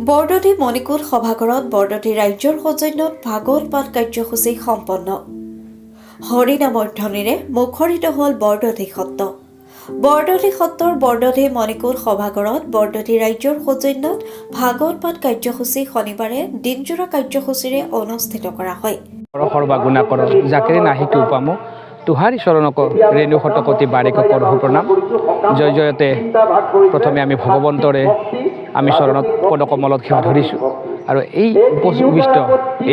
বৰদতি মণিকূট সভাঘৰত বৰদতি ৰাজ্যৰ সৌজন্যত ভাগৱত পাঠ কাৰ্যসূচী সম্পন্ন। হৰিনামৰ ধ্বনিৰে মুখৰিত হ'ল বৰদতি সত্ৰ। বৰদতি সত্ৰৰ বৰদতি মণিকূট সভাঘৰত বৰদতি ৰাজ্যৰ সৌজন্যত ভাগৱত পাঠ কাৰ্যসূচী শনিবাৰে দিনজোৰা কাৰ্যসূচীৰে অনুষ্ঠিত কৰা হয়। সৰ্বাগুণা কৰ জাকেৰি নাহিকে উপামো তুহাৰি চৰণক ৰেণু শতকতি বাৰিক কৰহু প্ৰণাম। জয় জয়তে প্ৰথমে আমি ভগৱন্তৰে আমি চৰণত পদকমলত সেৱা ধৰিছোঁ আৰু এই উপবিষ্ট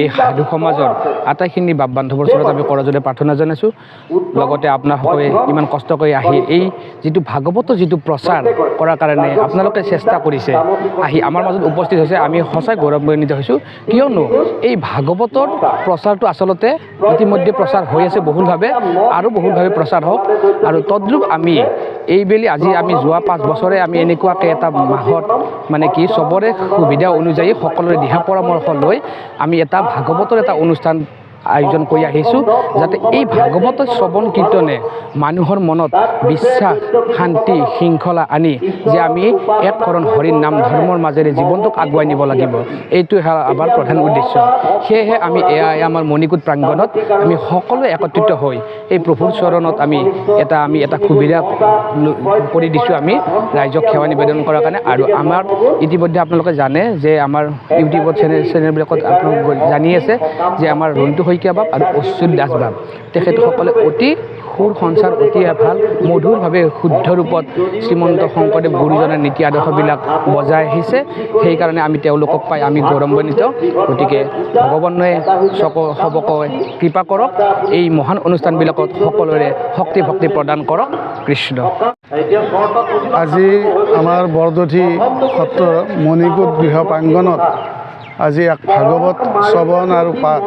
এই সাধু সমাজৰ আটাইখিনি বাপ বান্ধৱৰ ওচৰত আমি কৰজোৰে প্ৰাৰ্থনা জনাইছোঁ। লগতে আপোনালোকে ইমান কষ্ট কৰি আহি এই যিটো ভাগৱতৰ যিটো প্ৰচাৰ কৰাৰ কাৰণে আপোনালোকে চেষ্টা কৰিছে, আহি আমাৰ মাজত উপস্থিত হৈছে, আমি সঁচাই গৌৰৱান্বিত হৈছোঁ। কিয়নো এই ভাগৱতৰ প্ৰচাৰটো আচলতে ইতিমধ্যে প্ৰচাৰ হৈ আছে বহুলভাৱে, আৰু বহুলভাৱে প্ৰচাৰ হওক। আৰু তদ্ৰূপ আমি এইবেলি আজি আমি যোৱা 5 বছৰে আমি এনেকুৱাকৈ এটা মাহত মানে কি চবৰে সুবিধা অনুযায়ী সকলোৰে দিহা পৰামৰ্শ লৈ আমি এটা ভাগৱতৰ এটা অনুষ্ঠান আয়োজন কৰি আহিছোঁ, যাতে এই ভাগৱতৰ শ্ৰৱণ কীৰ্তনে মানুহৰ মনত বিশ্বাস, শান্তি, শৃংখলা আনি যে আমি এককৰণ হৰিৰ নাম ধৰ্মৰ মাজেৰে জীৱনটোক আগুৱাই নিব লাগিব, এইটোৱে আমাৰ প্ৰধান উদ্দেশ্য। সেয়েহে আমি আমাৰ মণিকূট প্ৰাংগণত আমি সকলোৱে একত্ৰিত হৈ এই প্ৰভুৰ চৰণত আমি এটা সুবিধা কৰি দিছোঁ আমি ৰাইজক সেৱা নিবেদন কৰাৰ কাৰণে। আৰু আমাৰ ইতিমধ্যে আপোনালোকে জানে যে আমাৰ ইউটিউবত চেনেলবিলাকত আপোনালোক জানি আছে যে আমাৰ ৰন্তু শইকীয়া বাপ আৰু অচ্যুত দাস বাপ, তেখেতসকলে অতি সুৰ সঞ্চাৰ অতি ভাল মধুৰভাৱে শুদ্ধ ৰূপত শ্ৰীমন্ত শংকৰদেৱ গুৰুজনাৰ নীতি আদৰ্শবিলাক বজাই আহিছে। সেইকাৰণে আমি তেওঁলোকক পাই আমি গৌৰৱান্বিত। গতিকে ভগৱানে সবকৈ কৃপা কৰক, এই মহান অনুষ্ঠানবিলাকত সকলোৰে শক্তি ভক্তি প্ৰদান কৰক। কৃষ্ণ। আজি আমাৰ বৰদতি সত্ৰৰ মণিকূট গৃহ প্ৰাংগণত আজি এক ভাগৱত শ্ৰৱণ আৰু পাঠ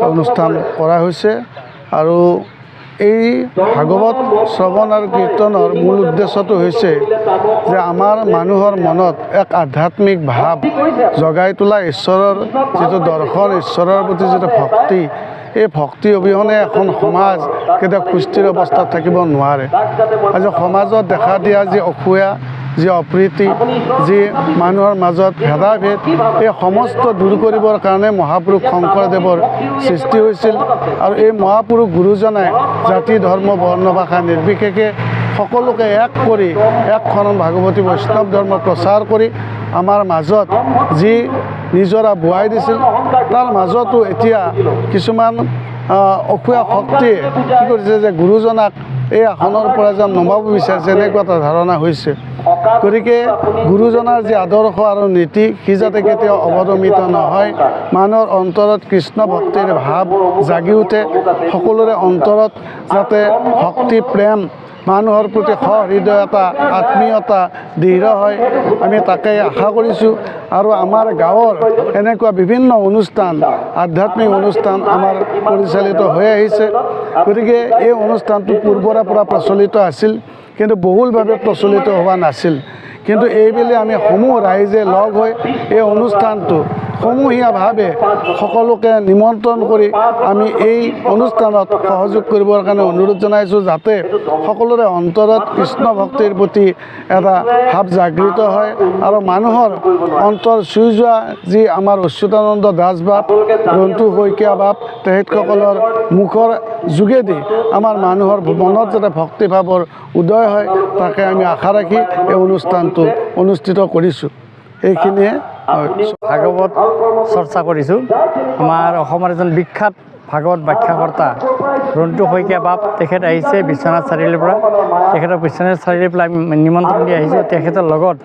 অনুষ্ঠান কৰা হৈছে। আৰু এই ভাগৱত শ্ৰৱণ আৰু কীৰ্তনৰ মূল উদ্দেশ্যটো হৈছে যে আমাৰ মানুহৰ মনত এক আধ্যাত্মিক ভাৱ জগাই তোলা, ঈশ্বৰৰ যিটো দৰ্শন, ঈশ্বৰৰ প্ৰতি যিটো ভক্তি, এই ভক্তি অবিহনে এখন সমাজ কেতিয়াও সুস্থিৰ অৱস্থাত থাকিব নোৱাৰে। আজি সমাজত দেখা দিয়া যি অসূয়া, যি অপ্ৰীতি, যি মানুহৰ মাজত ভেদাভেদ, এই সমস্ত দূৰ কৰিবৰ কাৰণে মহাপুৰুষ শংকৰদেৱৰ সৃষ্টি হৈছিল। আৰু এই মহাপুৰুষ গুৰুজনাই জাতি ধৰ্ম বৰ্ণ ভাষা নিৰ্বিশেষে সকলোকে এক কৰি একখন ভাগৱতী বৈষ্ণৱ ধৰ্ম প্ৰচাৰ কৰি আমাৰ মাজত যি নিজৰা বোৱাই দিছিল, তাৰ মাজতো এতিয়া কিছুমান অসূয়া শক্তিয়ে কি কৰিছে যে গুৰুজনাক এই আসনৰ পৰা যেন নমাব বিচাৰিছে, এনেকুৱা এটা ধাৰণা হৈছে। গতিকে গুৰুজনাৰ যি আদৰ্শ আৰু নীতি, সি যাতে কেতিয়াও অৱদমিত নহয়, মানুহৰ অন্তৰত কৃষ্ণ ভক্তিৰ ভাৱ জাগি উঠে, সকলোৰে অন্তৰত যাতে ভক্তি প্ৰেম, মানুহৰ প্ৰতি সহৃদয়তা, আত্মীয়তা দৃঢ় হয়, আমি তাকেই আশা কৰিছোঁ। আৰু আমাৰ গাঁৱৰ এনেকুৱা বিভিন্ন অনুষ্ঠান, আধ্যাত্মিক অনুষ্ঠান আমাৰ পৰিচালিত হৈ আহিছে। গতিকে এই অনুষ্ঠানটো পূৰ্বৰে পৰা প্ৰচলিত আছিল, কিন্তু বহুলভাৱে প্ৰচলিত হোৱা নাছিল। কিন্তু এইবেলি আমি সমূহ ৰাইজে লগ হৈ এই অনুষ্ঠানটো সমূহীয়াভাৱে সকলোকে নিমন্ত্ৰণ কৰি আমি এই অনুষ্ঠানত সহযোগ কৰিবৰ কাৰণে অনুৰোধ জনাইছোঁ, যাতে সকলোৰে অন্তৰত কৃষ্ণ ভক্তিৰ প্ৰতি এটা ভাৱ জাগৃত হয় আৰু মানুহৰ অন্তৰ চুই যোৱা যি আমাৰ অচ্যুতানন্দ দাস বাপ, ৰন্তু শইকীয়া বাপ, তেখেতসকলৰ মুখৰ যোগেদি আমাৰ মানুহৰ মনত যাতে ভক্তিভাৱৰ উদয় হয়, তাকে আমি আশা ৰাখি এই অনুষ্ঠানটো অনুষ্ঠিত কৰিছোঁ। এইখিনিয়ে ভাগৱত চৰ্চা কৰিছোঁ। আমাৰ অসমৰ এজন বিখ্যাত ভাগৱত ব্যাখ্যাকৰ্তা ৰন্তু শইকীয়া বাপ, তেখেত আহিছে বিশ্বনাথ চাৰিআলিৰ পৰা। তেখেতক বিশ্বনাথ চাৰিআলিৰ পৰা আমি নিমন্ত্ৰণ দি আহিছোঁ। তেখেতৰ লগত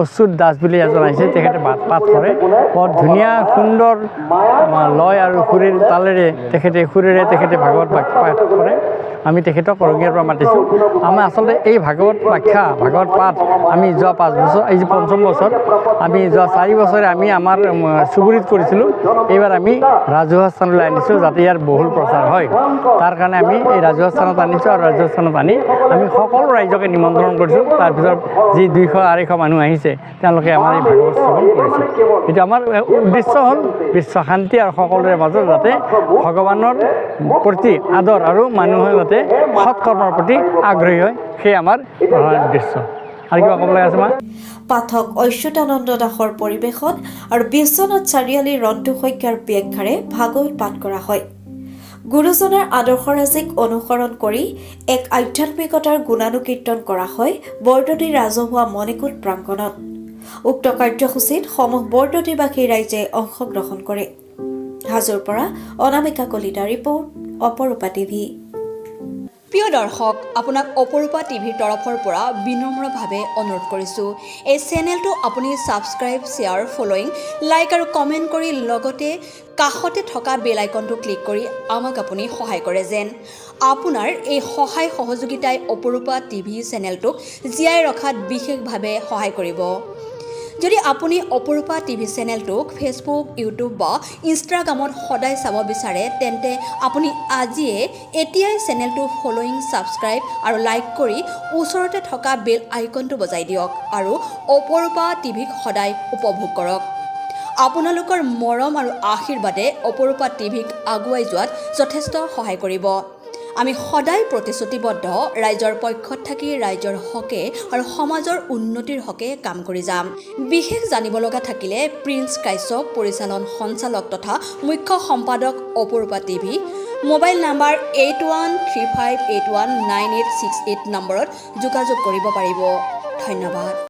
অচ্যুত দাস বুলি এজন আহিছে, তেখেতে পাঠ কৰে। বৰ ধুনীয়া সুন্দৰ লয় আৰু সুৰেৰ তালেৰে তেখেতে ভাগৱত পাঠ কৰে। আমি তেখেতক ৰঙিয়াৰ পৰা মাতিছোঁ। আমাৰ আচলতে এই ভাগৱত ব্যাখ্যা, ভাগৱত পাঠ আমি যোৱা 5 বছৰ, এই যে 5ম বছৰ, আমি যোৱা 4 বছৰে আমি আমাৰ চুবুৰীত কৰিছিলোঁ। এইবাৰ আমি ৰাজহুৱা স্থানলৈ আনিছোঁ, যাতে ইয়াৰ বহুল প্ৰচাৰ হয়। তাৰ কাৰণে আমি এই ৰাজহুৱা স্থানত আনিছোঁ। আৰু ৰাজহুৱা স্থানত আনি আমি সকলো ৰাইজকে নিমন্ত্ৰণ কৰিছোঁ। তাৰ ভিতৰত যি 200-250 মানুহ আহিছে, তেওঁলোকে আমাৰ এই ভাগৱত শ্ৰৱণ কৰিছে। এইটো আমাৰ উদ্দেশ্য হ'ল বিশ্ব শান্তি আৰু সকলোৰে মাজত যাতে ভগৱানৰ প্ৰতি আদৰ আৰু মানুহে যাতে সৎকৰ্মৰ প্ৰতি আগ্ৰহী হয়, সেই আমাৰ প্ৰধান উদ্দেশ্য। আৰু কিবা ক'ব লগা আছে মা পাঠক অচ্যুতানন্দ দাসৰ পৰিৱেশন আৰু বিশ্বনাথ চাৰিআলিৰ ৰন্টু শইকীয়াৰ ব্যাখ্যাৰে ভাগৱত পাঠ কৰা হয়। গুৰুজনাৰ আদৰ্শৰাজিক অনুসৰণ কৰি এক আধ্যাত্মিকতাৰ গুণানুকীৰ্তন কৰা হয় বৰদতিৰ ৰাজহুৱা মণিকূট প্ৰাংগণত। উক্ত কাৰ্যসূচীত সমূহ বৰদতিবাসী ৰাইজে অংশগ্ৰহণ কৰে। হাজোৰ পৰা অনামিকা কলিতা ৰিপৰ্ট, অপৰূপা টিভি। প্ৰিয় দৰ্শক, আপোনাক অপৰূপা টিভিৰ তৰফৰ পৰা বিনম্ৰভাৱে অনুৰোধ কৰিছোঁ, এই চেনেলটো আপুনি ছাবস্ক্ৰাইব, শ্বেয়াৰ, ফলোইং, লাইক আৰু কমেণ্ট কৰি লগতে কাষতে থকা বেল আইকনটো ক্লিক কৰি আমাক আপুনি সহায় কৰে যেন। আপোনাৰ এই সহায় সহযোগিতাই অপৰূপা টিভি চেনেলটোক জীয়াই ৰখাত বিশেষভাৱে সহায় কৰিব। যদি আপুনি অপৰূপা টিভি চেনেলটোক ফেচবুক, ইউটিউব বা ইনষ্টাগ্ৰামত সদায় চাব বিচাৰে, তেন্তে আপুনি এতিয়াই চেনেলটো ফলোইং, ছাবস্ক্ৰাইব আৰু লাইক কৰি ওচৰতে থকা বেল আইকনটো বজাই দিয়ক আৰু অপৰূপা টিভিক সদায় উপভোগ কৰক। আপোনালোকৰ মৰম আৰু আশীৰ্বাদে অপৰূপা টিভিক আগুৱাই যোৱাত যথেষ্ট সহায় কৰিব। আমি সদায় প্ৰতিশ্ৰুতিবদ্ধ, ৰাইজৰ পক্ষত থাকি ৰাইজৰ হকে আৰু সমাজৰ উন্নতিৰ হকে কাম কৰি যাম। বিশেষ জানিব লগা থাকিলে প্ৰিন্স কাশ্যপ, পৰিচালন সঞ্চালক তথা মুখ্য সম্পাদক অপৰূপা টিভি, মোবাইল নাম্বাৰ 8135819868 নম্বৰত যোগাযোগ কৰিব পাৰিব। ধন্যবাদ।